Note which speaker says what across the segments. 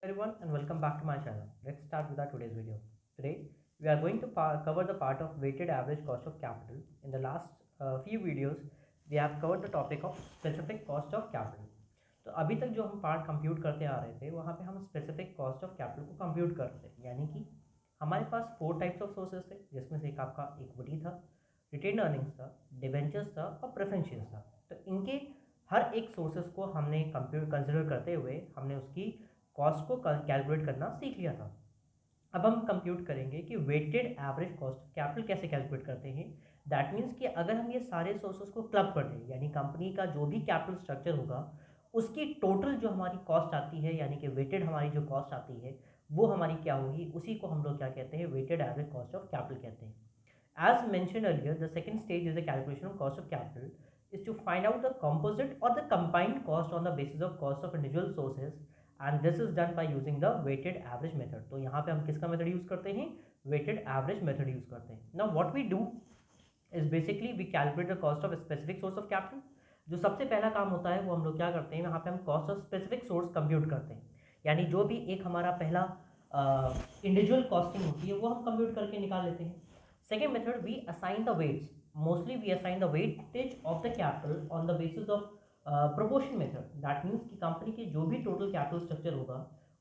Speaker 1: Everyone and welcome back to my channel. Let's start with our today's video. Today we are going to cover the part of weighted average cost of capital. In the last few videos we have covered the topic of specific cost of capital. तो अभी तक जो हम part compute करते आ रहे थे वहाँ पे हम स्पेसिफिक कॉस्ट ऑफ कैपिटल को कंप्यूट करते थे, यानी कि हमारे पास 4 टाइप्स ऑफ सोर्सेज थे, जिसमें से एक आपका इक्विटी था, रिटेन अर्निंग्स था, डिबेंचर्स था और प्रेफरेंस शेयर्स था। तो इनके हर एक सोर्सेज को हमने कंसिडर करते हुए हमने उसकी कॉस्ट को कैलकुलेट करना सीख लिया था। अब हम कंप्यूट करेंगे कि weighted average cost of capital कैसे कैलकुलेट करते हैं। दैट मीन्स कि अगर हम ये सारे सोर्सेज को क्लब कर दें, यानी कंपनी का जो भी कैपिटल स्ट्रक्चर होगा उसकी टोटल जो हमारी कॉस्ट आती है, यानी कि वेटेड हमारी जो कॉस्ट आती है वो हमारी क्या होगी, उसी को हम लोग क्या कहते हैं, weighted average cost of capital कहते हैं। As mentioned earlier, the second stage is the calculation of cost of capital, is to find out the composite or the combined cost on the basis of cost of individual sources, and this is done by using the weighted average method. तो यहाँ पे हम किसका method use करते हैं, weighted average method use करते हैं. Now what we do is basically we calculate the cost of a specific source of capital. जो सबसे पहला काम होता है वो हम लोग क्या करते हैं, यहाँ पे हम cost of specific source compute करते हैं, यानी जो भी एक हमारा पहला इंडिविजुअल कॉस्टिंग होती है वो हम कंप्यूट करके निकाल लेते हैं. Second method, we assign the weights. Mostly we assign the weightage of the capital on the basis of proportion method. That means कि कंपनी की जो भी टोटल कैपिटल स्ट्रक्चर होगा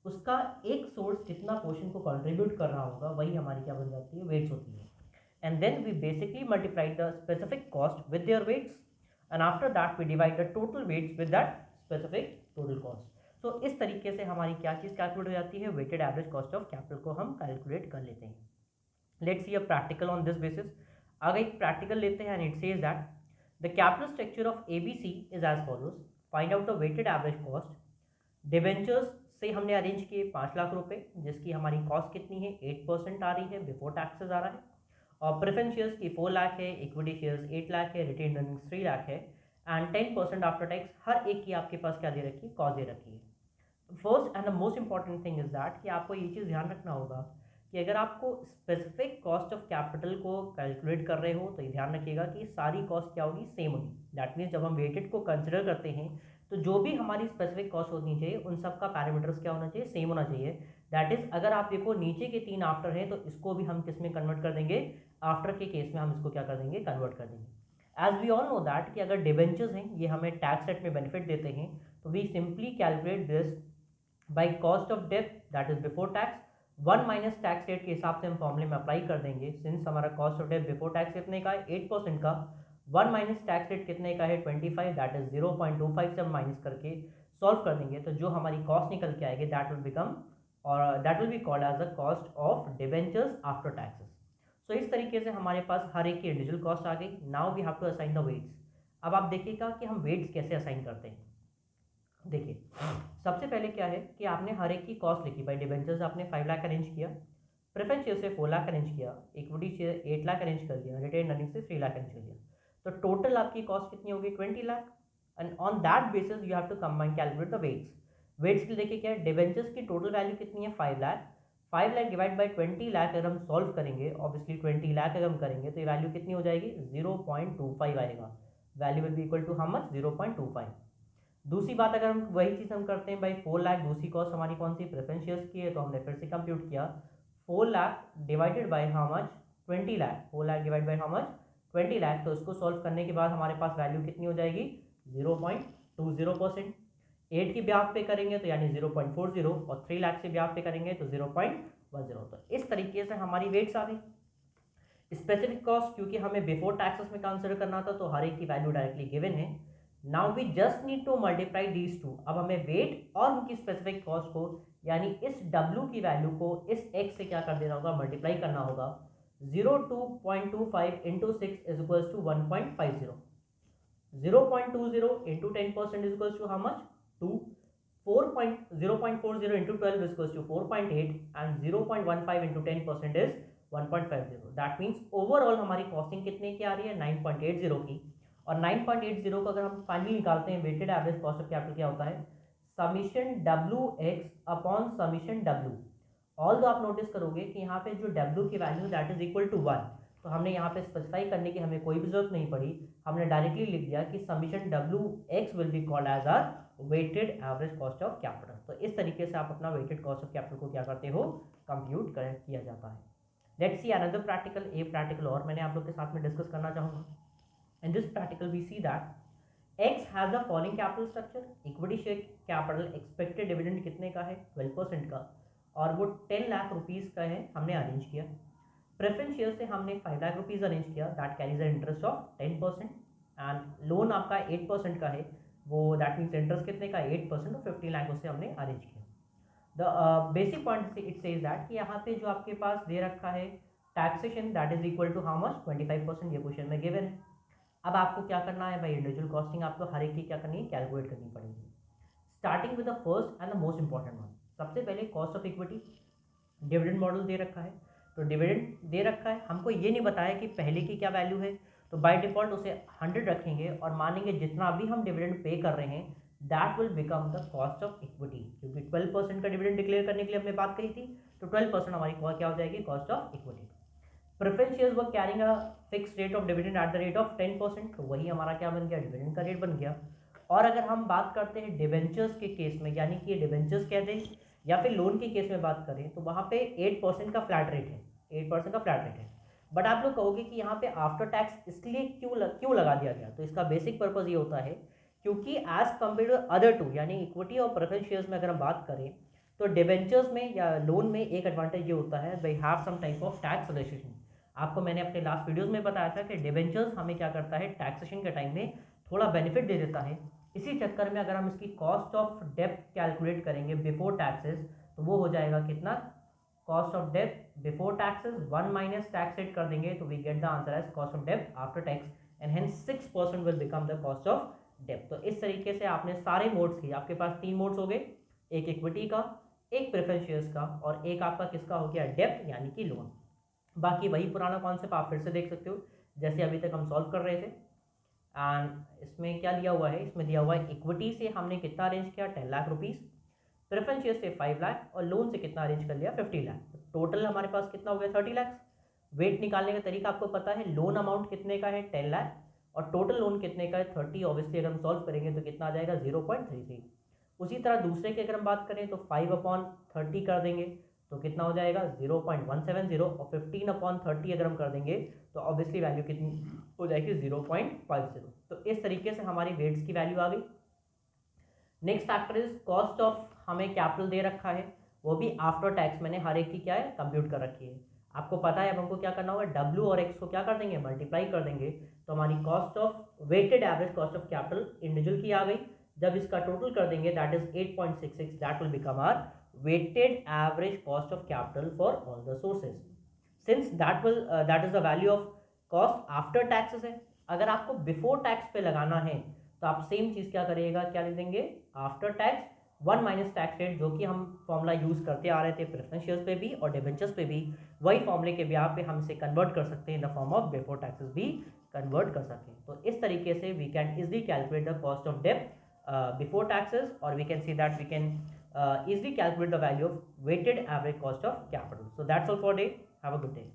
Speaker 1: उसका एक सोर्स कितना पोर्शन को कंट्रीब्यूट कर रहा होगा वही हमारी क्या बन जाती है, वेट्स होती है. And then we basically multiply the specific cost with their weights, and after that we divide the total weights with that specific total cost. तो इस तरीके से हमारी क्या चीज़ कैलकुलेट हो जाती है, weighted average cost of capital को हम कैलकुलेट कर लेते हैं. Let's see a practical on this basis. आगे एक प्रैक्टिकल लेते हैं, and it says that the capital structure of ABC is as follows. Find out the weighted average cost. Debentures से हमने अरेंज किए 5 लाख रुपए, जिसकी हमारी कॉस्ट कितनी है, 8% आ रही है, बिफोर टैक्सेस आ रहा है. और प्रेफरेंस शेयर्स की 4 लाख है, इक्विटी शेयर्स 8 लाख है, रिटेन अर्निंग्स 3 लाख है, एंड 10% आफ्टर टैक्स हर एक की आपके पास क्या दे रखी है, कॉस्ट दे रखी है. First and the most important thing is that कि आपको ये चीज़ ध्यान रखना होगा कि अगर आपको स्पेसिफिक कॉस्ट ऑफ कैपिटल को कैलकुलेट कर रहे हो तो ये ध्यान रखिएगा कि सारी कॉस्ट क्या होगी, सेम होगी. दैट मीन्स जब हम वेटेड को कंसिडर करते हैं तो जो भी हमारी स्पेसिफिक कॉस्ट होनी चाहिए उन सब का पैरामीटर्स क्या होना चाहिए, सेम होना चाहिए. दैट इज अगर आप देखो नीचे के 3 आफ्टर हैं तो इसको भी हम किस में कन्वर्ट कर देंगे, आफ्टर के केस में हम इसको क्या कर देंगे, कन्वर्ट कर देंगे. As we all know that कि अगर डिबेंचर्स हैं ये हमें टैक्स रेट में बेनिफिट देते हैं तो we simply calculate this by cost of debt that is before tax. 1 minus tax rate के हिसाब से हम फॉर्मूले में अप्लाई कर देंगे. सिंस हमारा cost of debt before tax कितने का है, 8% का, 1 माइनस टैक्स रेट कितने का है, 25, दैट इज 0.25 से हम माइनस करके सॉल्व कर देंगे तो जो हमारी कॉस्ट निकल के आएगी दैट विल बिकम और that will be called as the cost of debentures after taxes. So इस तरीके से हमारे पास हर एक की इंडिविजुअल कॉस्ट आ गई. Now we have to assign the weights. अब आप देखिएगा कि हम वेट्स कैसे असाइन करते हैं. देखिए सबसे पहले क्या है कि आपने हर एक की कॉस्ट लिखी. बाई डिबेंचर्स आपने 5 लाख अरेंज किया, प्रेफरेंस शेयर से 4 लाख अरेंज किया, इक्विटी शेयर 8 लाख अरेंज कर दिया, रिटेन अर्निंग से 3 लाख अरेंज कर दिया. तो टोटल आपकी कॉस्ट कितनी होगी, 20 lakh. And on that basis you have to combine calculate the weights. Weights के लिए देखिए क्या है, डिबेंचर्स की टोटल वैल्यू कितनी है, 5 लाख. 5 लाख डिवाइड बाई 20 लाख अगर हम सॉल्व करेंगे, ऑब्वियसली 20 लाख अगर हम करेंगे तो ये वैल्यू कितनी हो जाएगी, 0.25 आएगा. Value will be equal to how much, 0.25. दूसरी बात अगर हम वही चीज़ हम करते हैं भाई 4 लाख, दूसरी कॉस्ट हमारी कौन सी, प्रेफरेंस शेयर्स की है, तो हमने फिर से कंप्यूट किया 4 lakh divided by how much, 20 lakh. 4 lakh divide by how much, 20 lakh. तो इसको सॉल्व करने के बाद हमारे पास वैल्यू कितनी हो जाएगी, 0.20%. 8 की ब्याज पे करेंगे तो यानी 0.40, और 3 लाख से ब्याज पे करेंगे तो 0.10. तो इस तरीके से हमारी वेट्स आ गई. स्पेसिफिक कॉस्ट क्योंकि हमें बिफोर टैक्सेस में कंसिडर करना था तो हर एक की वैल्यू डायरेक्टली गिवन है. Now we just need to multiply these two. अब हमें वेट और उनकी स्पेसिफिक कॉस्ट को यानी इस W की वैल्यू को इस X से क्या कर देना होगा, मल्टीप्लाई करना होगा. 0.25 into 6 is equals to 1.50. 0.20 into 10% is equals to how much, 2. 0.40 into 12 is equals to 4.8 and 0.15 into 10% is 1.50. That means overall हमारी कॉस्टिंग कितने की आ रही है, 9.80 की. और 9.80 को अगर हम फाइनली निकालते हैं, weighted average cost of capital क्या होता है, summation WX upon summation W. Although आप नोटिस करोगे कि यहाँ पे जो W की वैल्यू दैट इज इक्वल टू 1, तो हमने यहाँ पे स्पेसिफाई करने की हमें कोई भी जरूरत नहीं पड़ी. हमने डायरेक्टली लिख दिया कि summation WX will be called as our weighted average cost of capital. तो इस तरीके से आप अपना वेटेड कॉस्ट ऑफ कैपिटल को क्या करते हो, कंप्यूट किया जाता है। Let's see another practical, a practical और मैंने आप लोग के साथ में डिस्कस करना चाहूँगा। In this practical we see that X has the following capital structure, equity share capital expected dividend कितने का है, 12% का, और वो 10 लाख रुपीज़ का है, हमने अरेंज किया। प्रेफरेंस शेयर से हमने 5 लाख रुपीज़ अरेंज किया, that carries an interest of 10%, and loan आपका 8% का है, वो दैट मीन्स इंटरेस्ट कितने का, 8%, और 15 लाख उससे हमने अरेंज किया। The basic point it says that कि यहाँ पे जो आपके पास दे रखा है taxation that is equal to how much, 25%, ये क्वेश्चन में गिवन है। अब आपको क्या करना है भाई, इंडिविजुअल कॉस्टिंग आपको हर एक की क्या करनी है, कैलकुलेट करनी पड़ेगी। Starting with the first and the most important one, सबसे पहले cost of equity. Dividend model दे रखा है, तो डिविडेंड दे रखा है, हमको ये नहीं बताया कि पहले की क्या वैल्यू है, तो बाय डिफॉल्ट उसे 100 रखेंगे और मानेंगे जितना अभी हम डिविडेंड पे कर रहे हैं that will become the cost of equity, क्योंकि 12% का डिविडेंड डिक्लेयर करने के लिए हमने बात कही थी, तो 12% हमारी क्या हो जाएगी, cost of equity. Preference shares were carrying a fix rate of dividend at the rate of 10%, तो वही हमारा क्या बन गया, डिविडेंड का रेट बन गया। और अगर हम बात करते हैं डिवेंचर्स के केस में, यानी कि ये डिवेंचर्स कह दें या फिर लोन के केस में बात करें, तो वहाँ पे 8% का फ्लैट रेट है, 8% का फ्लैट रेट है। बट आप लोग कहोगे कि यहाँ पे आफ्टर टैक्स इसलिए क्यों लगा दिया गया, तो इसका बेसिक पर्पज ये होता है क्योंकि as compare to other two, यानी इक्विटी और प्रेफरेंस शेयर्स में अगर हम बात करें तो डिवेंचर्स में या लोन में एक एडवांटेज ये होता है, they have some type of tax relaxation. आपको मैंने अपने लास्ट वीडियोस में बताया था कि डिवेंचर्स हमें क्या करता है, टैक्सेशन के टाइम में थोड़ा बेनिफिट दे देता है। इसी चक्कर में अगर हम इसकी कॉस्ट ऑफ डेप्ट कैलकुलेट करेंगे बिफोर टैक्सेस, तो वो हो जाएगा कितना, कॉस्ट ऑफ डेप्ट before taxes 1 minus tax rate कर देंगे, तो we get the answer as cost of डेप्ट after tax, and hence 6% will become the cost of डेप्ट। तो इस तरीके से आपने सारे मोड्स की, आपके पास 3 मोड्स हो गए, एक इक्विटी का, एक प्रेफरेंस शेयर्स का, और एक आपका किसका हो गया, डेप्ट यानी कि लोन। बाकी वही पुराना कॉन्सेप्ट आप फिर से देख सकते हो जैसे अभी तक हम सॉल्व कर रहे थे। एंड इसमें क्या दिया हुआ है, इसमें दिया हुआ है इक्विटी से हमने कितना अरेंज किया, 10 लाख रुपीज़, प्रेफरेंस शेयर से 5 लाख, और लोन से कितना अरेंज कर लिया, 50 लाख। तो टोटल हमारे पास कितना हो गया, 30 लाख। वेट निकालने का तरीका आपको पता है, लोन अमाउंट कितने का है, 10 लाख, और टोटल लोन कितने का है, 30। ऑब्वियसली अगर हम सॉल्व करेंगे तो कितना आ जाएगा, 0.33। उसी तरह दूसरे की अगर हम बात करें तो 5/30 कर देंगे तो कितना हो जाएगा, 0.170, और 15/30 अगर हम कर देंगे तो ऑब्वियसली वैल्यू कितनी हो जाएगी, 0.50। तो इस तरीके से हमारी वेट्स की वैल्यू आ गई। Next factor is cost of, हमें कैपिटल दे रखा है, वो भी आफ्टर टैक्स मैंने हर एक की क्या है, कंप्यूट कर रखी है। आपको पता है अब हमको क्या करना होगा, W और X को क्या कर देंगे, मल्टीप्लाई कर देंगे, तो हमारी cost of weighted average cost of capital individual की आ गई। जब इसका टोटल कर देंगे that is 8.66, that will become our weighted average cost of capital for all the sources, since that is the value of cost after taxes है। अगर आपको बिफोर टैक्स पे लगाना है तो आप सेम चीज़ क्या करिएगा, क्या लिख देंगे, after tax 1 minus tax rate, जो कि हम फॉर्मूला यूज़ करते आ रहे थे प्रेफरेंस शेयर्स पे भी और डिवेंचर्स पे भी, वही फॉर्मूले के ब्याह पे हम इसे कन्वर्ट कर सकते हैं in the form of before taxes भी कन्वर्ट कर सकते हैं। तो इस तरीके से we can easily calculate the cost of डेप्ट before taxes, or we can see that we can easily calculate the value of weighted average cost of capital. So that's all for today. Have a good day.